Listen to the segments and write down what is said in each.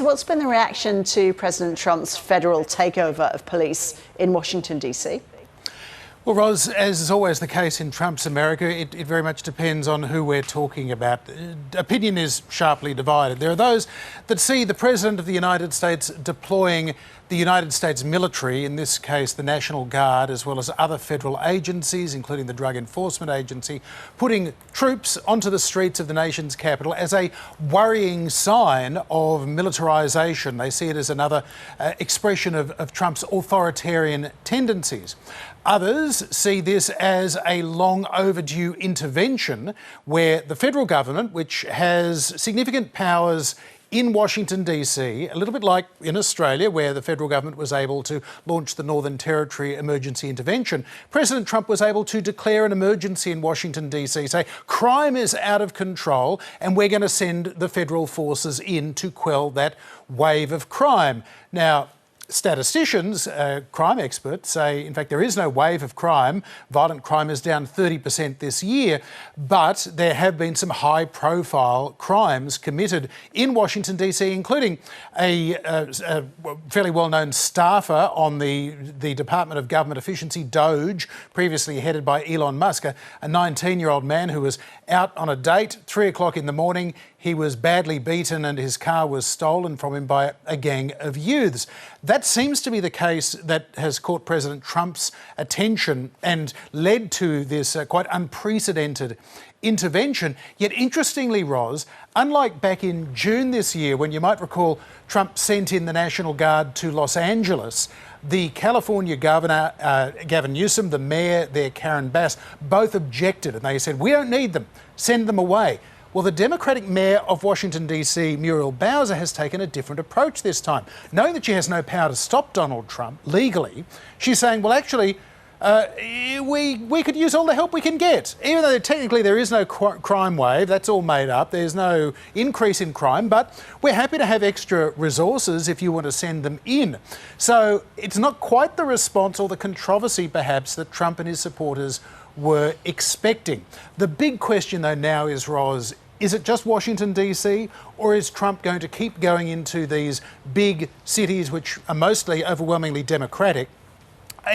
So what's been the reaction to President Trump's federal takeover of police in Washington, D.C.? Well, Ros, as is always the case in Trump's America, it very much depends on who we're talking about. Opinion is sharply divided. There are those that see the President of the United States deploying the United States military, in this case the National Guard, as well as other federal agencies, including the Drug Enforcement Agency, putting troops onto the streets of the nation's capital as a worrying sign of militarisation. They see it as another expression of Trump's authoritarian tendencies. Others see this as a long overdue intervention where the federal government, which has significant powers in Washington, D.C., a little bit like in Australia, where the federal government was able to launch the Northern Territory emergency intervention, President Trump was able to declare an emergency in Washington, D.C., say crime is out of control and we're going to send the federal forces in to quell that wave of crime. Now, statisticians, crime experts say, in fact, there is no wave of crime. Violent crime is down 30% this year, but there have been some high-profile crimes committed in Washington, D.C., including a fairly well-known staffer on the Department of Government Efficiency, DOGE, previously headed by Elon Musk, a 19-year-old man who was out on a date, 3 o'clock in the morning. He was badly beaten and his car was stolen from him by a gang of youths. That seems to be the case that has caught President Trump's attention and led to this quite unprecedented intervention. Yet interestingly, Ros, unlike back in June this year, when you might recall Trump sent in the National Guard to Los Angeles, the California governor, Gavin Newsom, the mayor there, Karen Bass, both objected and they said, we don't need them, send them away. Well, the Democratic mayor of Washington, D.C., Muriel Bowser, has taken a different approach this time. Knowing that she has no power to stop Donald Trump legally, she's saying, well, actually, we could use all the help we can get. Even though technically there is no crime wave, that's all made up, there's no increase in crime, but we're happy to have extra resources if you want to send them in. So it's not quite the response or the controversy, perhaps, that Trump and his supporters were expecting. The big question, though, now is, Ros, is it just Washington, D.C., or is Trump going to keep going into these big cities, which are mostly overwhelmingly Democratic?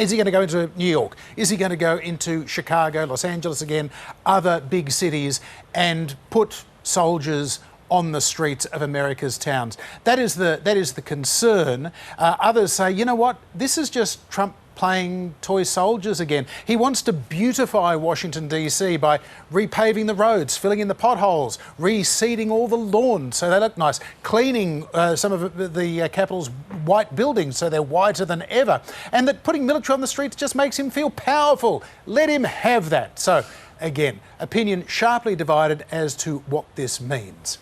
Is he going to go into New York? Is he going to go into Chicago, Los Angeles again, other big cities, and put soldiers on the streets of America's towns? That is the concern. Others say, you know what, this is just Trump playing toy soldiers again. He wants to beautify Washington, D.C. by repaving the roads, filling in the potholes, reseeding all the lawns so they look nice, cleaning some of the capital's white buildings so they're whiter than ever, and that putting military on the streets just makes him feel powerful. Let him have that. So, again, opinion sharply divided as to what this means.